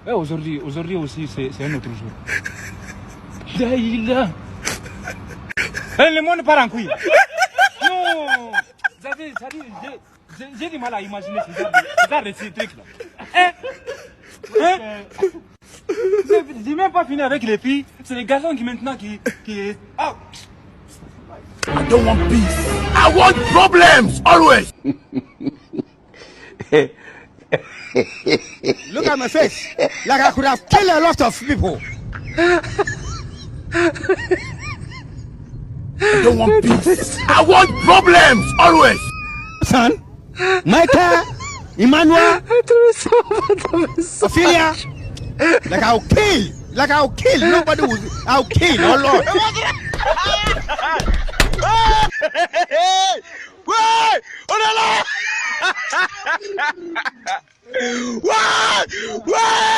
Aujourd'hui aussi, c'est un autre jour. Daïla. Le monde part en couille. Non. J'ai du mal à imaginer ce genre de trucs là. J'ai même pas fini avec les filles. C'est les garçons qui maintenant qui... Oh. I don't want peace. I want problems always. Look at my face. Like I could have killed a lot of people. I don't want peace. I want problems always. Son, Micah, Emmanuel, Ophelia. Like I'll kill. Nobody will. I'll kill. Oh Lord. Wait! Oh no! Wait!